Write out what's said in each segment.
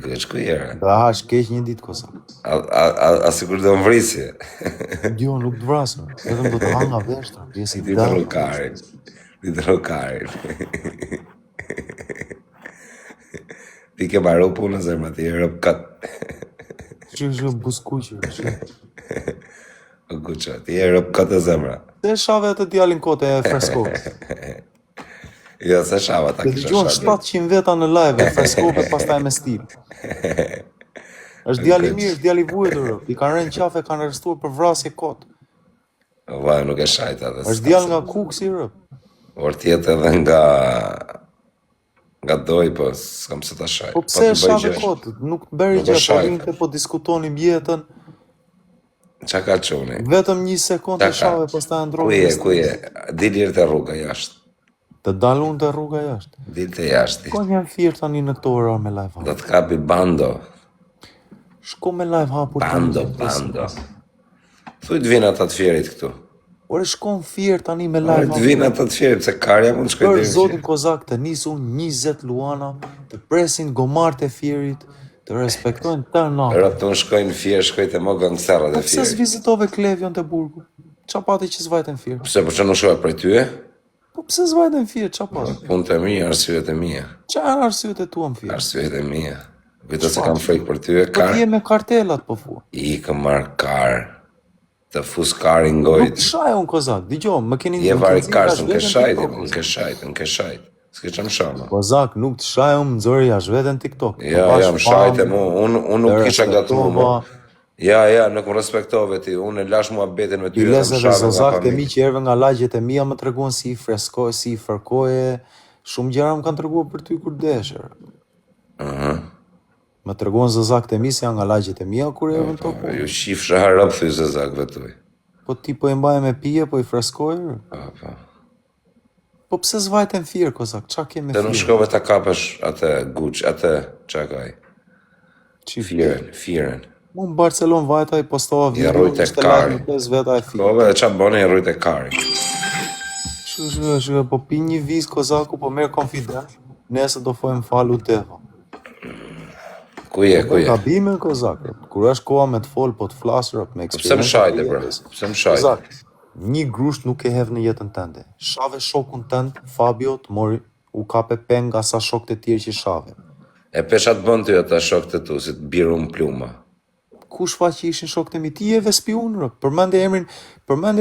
gëç ku jera? Da hash keq një ditë kosa. A sikur do më vrisi? Jo, nuk të vrasëm, vetëm do të hanga veshtra, pjesë i Ditë rrokarin. Ditë rrokarin. Ti ke baru punë zemra, ti e rëp kat. Që buskuqë, që. O guqa, ti e rëp kat e zemra. Se shave atë djalin kote e freskove. Jo, se shava ta Dhe kisha dëgjon shava. 700 veta në live, freskove pastaj me stil. Është djali mirë, është djali vuajtur, i kanë rënë qafe, kanë arrestuar për vrasje kot. Vaj, nuk e shajta dhe Është djal nga Kuksi rëp. Or tjetë edhe nga doj, po s'kam se ta shaj. Po pse e shave kot? Nuk bëri Nuk e gjë, po shajta. vinte po diskutonim jetën. Qa ka quni? Vetëm 1 sekondë e shave, pastaj ndroi. Ku je? Dilirë të rruga jashtë. Të dalun të rruga jashtë. Dilë të jashtë. Ko një firë tani në këto ora me live. Do të kapi bando. Shko me live hapur. Bando. Thuj të vinë ata të fjerit këtu. Ore shko në firë tani me live Ore të vinë ata të fjerit, se karja mund të shkoj Për dhe zotin Kozak të nisu 20 luana, të presin gomart e fjerit, të respektojnë të natë. Rëp të unë shkoj në fjerë, shkoj të më gëngëserët e Pse fjerit. s'vizitove Klevion të burgu? Qa pati që s'vajtë në firë? Pse, po që nuk shkoj prej tyje? Po pse s'vajtë në firë, qa pati? Punë të mija, arsyet e mija. Qa janë arsyet e tua në firë? Arsyet e mija. Vito se kam frikë për tyje, Po t'je me kartelat po fu. I kë marrë karë. Të fus karë i Nuk ngojt. të shaj unë Kozak, digjo, më keni Je vari karë, në në ke shajt. S'ke që më shama. Kozak, nuk të shaj unë më zëri jash vetën TikTok. Ja, më shajt e mu, unë nuk kisha gatu mu. Ja, nuk më respektove ti, unë e lash mua betin me ty. I lesë dhe zazak të mi që erve nga lagjet e mija më të reguan si i freskoj, si i fërkoje, shumë gjera më kanë të reguan për ty kur desher. Më të reguan zazak të mi se janë nga lagjet e mija kur erve në to punë. Ju shif shahar rëpë thuj zazakve tuj. Po ti po e mbaje me pije, po i freskoj? Po pse zvajten firë, Kozak, qa ke me Të nuk firë? shkove ta kapesh atë guq, atë qa kaj. Firen. Mu në Barcelon vajta i postova video, rrujt e ishte kari. live në 5 veta e firë. Kove dhe qa bone i rrujt e kari. Shë, po pi një viz Kozaku, po merë konfident, nese do fojmë falu deva. Ku je? Ka bime Kozak, kur është koha me të folë, po të flasër, me Pse më eksperiencë. shajte, bro? Pse më shajte? Kozak, një grusht nuk e hevë në jetën tënde. Shave shokun tënd, Fabio, të mori u kape pen nga sa shokët e tjerë që shave. E pesha të bënd ty ata shokët e tu, si të biru më pluma. Kush fa që ishin shokët e mi? Ti e vespiunë, përmende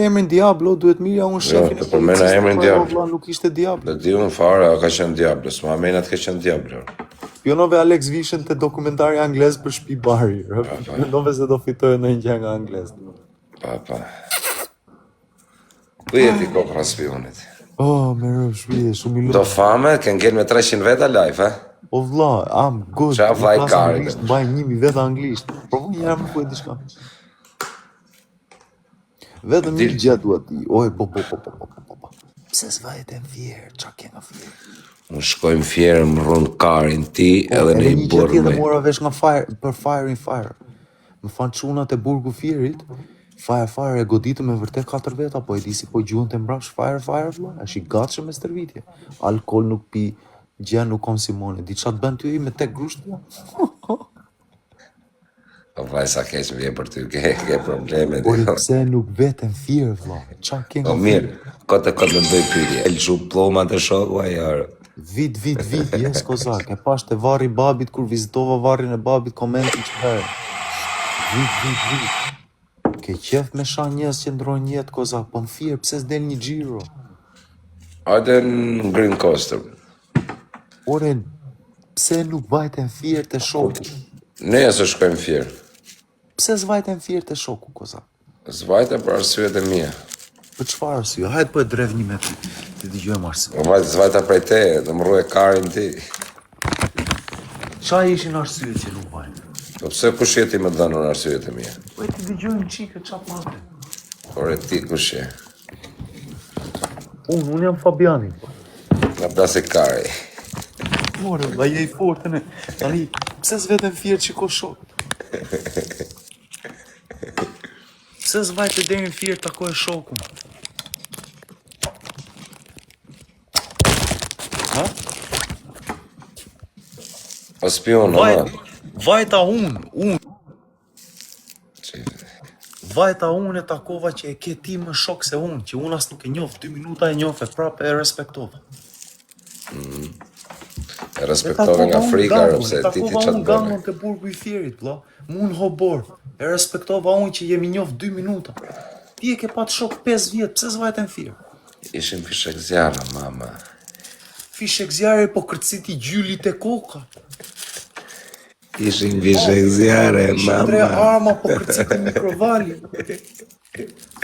emrin Diablo, duhet mirja unë shefin Jo, përmena emrin Diablo. Nuk ishte Diablo. Dhe di unë fare, a ka qenë Diablo, s'ma menat ka qenë Diablo. Spionove Alex Vishen të dokumentari anglez për shtëpi bari. Spionove se do fitoj në një nga anglez. Pa. Ku jeti kokra spionit? Oh, me rëv shpije, shumë i lutë. Do fame, ke ngell me 300 veta live, O vlla, I'm good. Qa vllai kari? Mbajmë 1000 veta anglisht. Provu një herë më thuaj diçka. Vetëm një gjë duhet ti. Oj, po. Pse s'vajet e fjerë? Qa ke nga fjerë? Unë shkojmë fjerë më rrund karin ti edhe në i Një gjë burë tjetër me. mora vesh nga Fire in Fire. Më fanë çunat e burgu fjerit. Fire e goditëm me vërtet 4 veta, po e di si po gjuhën të mbrapsh Fire vlla. Është i gatshëm me stërvitje. Alkool nuk pi, gjë nuk konsimone. Di çat bën ty me tek grusht? Po vaj sa keq vje për ty, ke probleme. Po pse nuk veten fjerë vlla? Qa ke Po nga mirë, kote me bëj pyetje. El shu ploma të shoku ajo. Vit, jes Kozak, e pash të varri babit kur vizitova varrin e babit komenti që herë. Vit. Ke qef me sha njës që ndrojnë jetë Kozak, po më firë, pse s'del një gjiro? Hajde në Green Coaster. Ore, pse nuk vajten firë të shoku? Ne se shkojmë fjerë. Pse s'vajten firë të shoku, Kozak? Zvajte për arsyet e mija. Për çfarë arsye? Hajde po e drev një me ty, të dëgjojmë arsye. Zvajta prej te, dhe më rruje karin ti. Qa ishin arsye që nuk vajten? Po pse kush jeti më dhënë në arsyet e mija? Po e të dëgjojmë qike qa pate. Por e ti kush je? Unë jam Fabiani. Nga plasi kari. More, la je i fortën e. Tani, pse s'veten firë që ko shokët? Pse s'vajte deri në firë tako e shokun? Ha? O spion, Vajt, Vajta unë. Vajta unë e takova që e ke ti më shok se unë, që unë as nuk e njoh, 2 minuta e njoh e prapë e respektova. E respektove nga frika, pse ti takova çat unë gangon të burgu i Fierit, vlla. Unë hobor. E respektova unë që jemi njoh 2 minuta. Ti e ke pat shok 5 vjet, pse s'vajten Fier? Ishim fishek zjarë, mama. Fishek zjarë po kërciti gjylit e koka. Ishim fishek zjarë, Ishin 3 arma po kërciti mikrovali.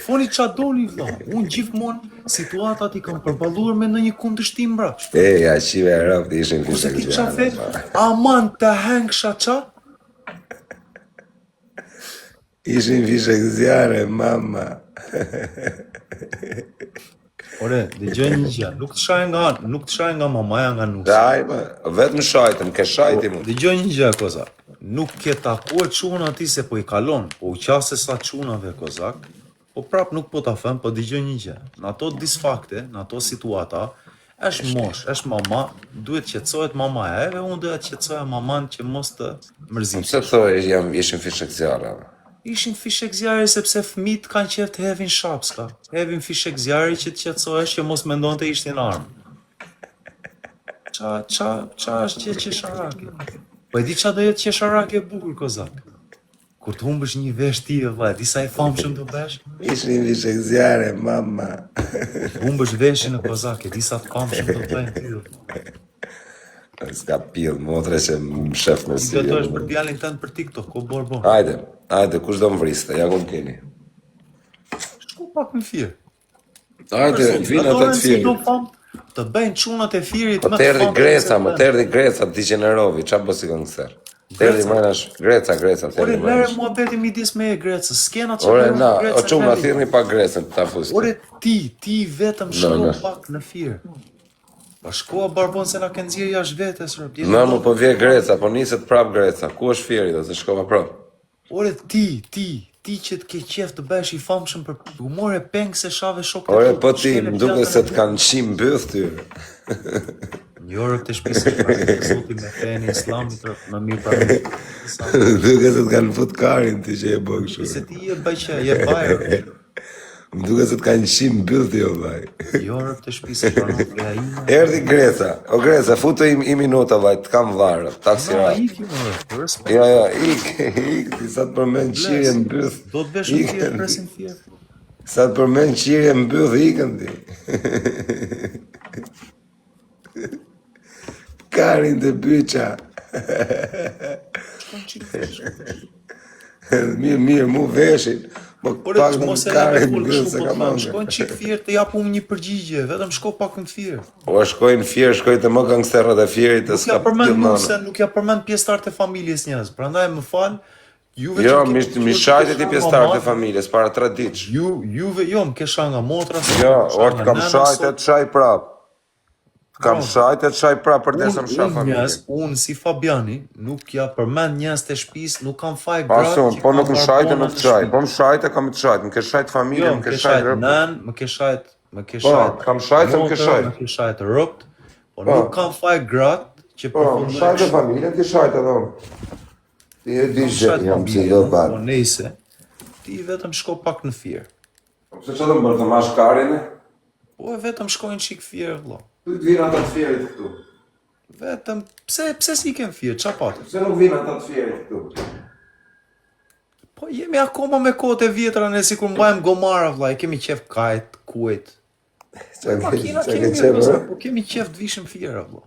Foni qa doli, vlla. Unë gjithmonë situatat i kam përballuar me ndonjë kundërshtim mbrapsht. Ja, qive e rëpt, ishim Kurse fishek ti qa zjarë. the, aman të hengsha qa? Ishim fishek zjarë, mama. Ore, dëgjoj një gjë, nuk të shaj nga mamaja nga nusi. Dajme, vetëm shajtëm, ke shajti mu. Dëgjoj një gjë, Kozak. Nuk ke takuar çuna ti se po i kalon, po u qase sa çunave, Kozak. Po prap nuk po ta them, po dëgjoj një gjë. Në ato disfakte, në ato situata, është mosh, është mama, duhet qetësohet mamaja, edhe unë duhet qetësoja maman që mos të mërzit. Pse thoi, ishim fishek zjarë. Ishin fishek zjarri sepse fëmit kanë qef të hevin shapska. Hevin fishek zjarri që të qetësohesh që mos mendon të ishtin armë. Qa është që qesharake? Po e di qa do jetë qesharake bukur, Kozak? Kur të humbësh një vesh ti, vëlla, di sa i famshëm të besh? Ishim fishek zjarë, mama. Humbësh veshin e Kozak, e di sa të famshëm të bëjnë ty, vëlla. S'ka pillë, motre që më shef me si. Këto është për djalin tënd për TikTok, ko bon. Hajde, kush do më vriste, ja ku më keni. Shko pak në Fier. Hajde, vina të të Fierit. Të bëjnë çunat e Fierit Po më të erdi Greca, të degenerovi, qa bësi këngëser? Të erdi mrenash, Greca, të Ore, erdi lere mrenash. mua beti midis me e Grecës, s'kena që Ore, me na, Grecën. o qumë, a thirni pa Grecën, ta fusti. Ore, ti vetëm shko pak në Fier. Pa shkoa barbon se na ke nxjerr jashtë vetes, rëp. Në më po vje Greca, po niset prap Greca, ku është Fieri do të shkova prap? Ore, ti që të ke qef të bësh i famshëm për humore peng se shave shok të Ore, po ti, më duke se të kanë qim bëth ty. Jo, rëp të shpisë të zoti me feni islamit, rëp, në mirë pra mirë. Duke se të kanë fut karin ti që e bëgë shumë. Se ti je bëj që je bajrë. Më duke se të kanë qim bëth jo, vaj. Jo, rëp të shpisë pra nuk reja ime. Erdi Greca, o Greca, futu i minuta, vaj, të kam varë, taksira. Na, iki më rëp, për respekt. Ja, ik, ti sa të përmen qirje në bëth. Do të vesh në Fier, presin Fier. Sa të përmen qirje në bëth, ikën ti. Karin të byqa. Mirë, mu veshin. Por e mos e leve full kështu, po të them, shkojnë qik Fier të japu një përgjigje, vetëm shko pak në Fier. O shkojnë Fier, shkojnë të më gangsterët e Fierit të Nuk ja përmend se nuk ja përmend pjesëtarët e familjes njerëz. Prandaj më fal, juve Jo, mi shajtet i pjesëtarët e familjes para 3 ditësh. Juve jo, më ke shah nga motra. Jo, orë të kam shajtet shaj prap. Kam shajtet shaj prap për desëm shaj familjes. Unë si Fabiani, nuk ja përmend njerëz të shtëpisë, nuk kam faj gratë. Pasun, Po nuk më shajte, nuk të shaj. Po më shajte, kam të shajt. Më ke shajt familje, më ke shajt rëpt. Më ke shajt. Po, kam shajt, më ke shajt. Më ke shajt rëpt, po nuk kam faj gratë që Po, më shajt e familje, ti shajt edhe unë. Ti e di që jam si do barë. Po nejse, ti vetëm shko pak në Fier. Pse që të më bërë të mash karin e? Po e vetëm shkojnë qik Fier, vlo. Tu të vinë ata të Fierit këtu. Vetëm, pse si kem Fier, qa patë? Pse nuk vinë ata të Fierit këtu? Po jemi akoma me kohët e vjetra ne sikur mbajmë gomara, vlla, e kemi qef kajt, kuajt. Makina kemi mirë, po kemi qef të vishim Fiera, vlla.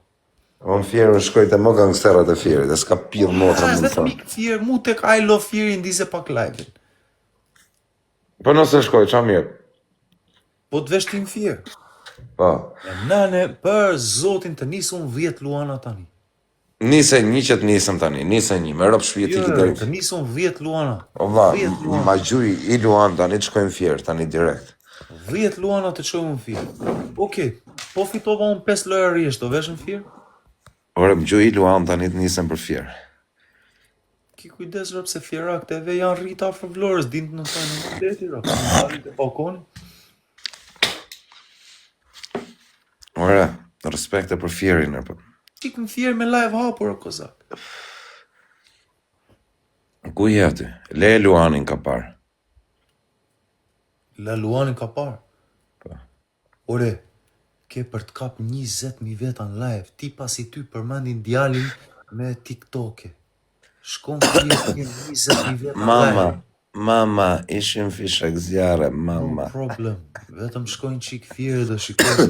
Unë Fier unë shkoj të më gangsterat e Fierit, e s'ka pillë motra më vetëm ik Fier, mu tek I love Fieri ndize pak live-in. Po nëse shkoj, qa mirë? Po të vesh tim Fier. Po. E nane, për zotin të nisun 10 luana tani. Nise një që të nisëm tani, nise një, me rëpë shpjeti ki drejt. Të nisun 10 luana. O va, ma gjuj i luan tani të shkojmë Fier, tani direkt. 10 luana të qojmë në Fier. Okej, po fitova unë 5 loja rjesht, do vesh në Fier? Ore, më gjuj i luan tani të nisëm për Fier. Ki kujdes rëpë se Fierak të eve janë rrita afër Vlorës, din të në tajnë në deti rëpë, në tajnë të balkoni. Ore, respekte për Fierin, rëpë. Qik në Fier me live hapur, o Kozak. Ku je aty? Le Luanin ka parë. La Luanin ka parë. Po. Ore, ke për të kap 20.000 veta në live, ti pasi ty përmendin djalin me TikTok-e. Shkon thjesht 20.000 veta në live. Mama, ishim fishek zjarre, No mama. problem. Vetëm shkojnë qik thjerë dhe shikojnë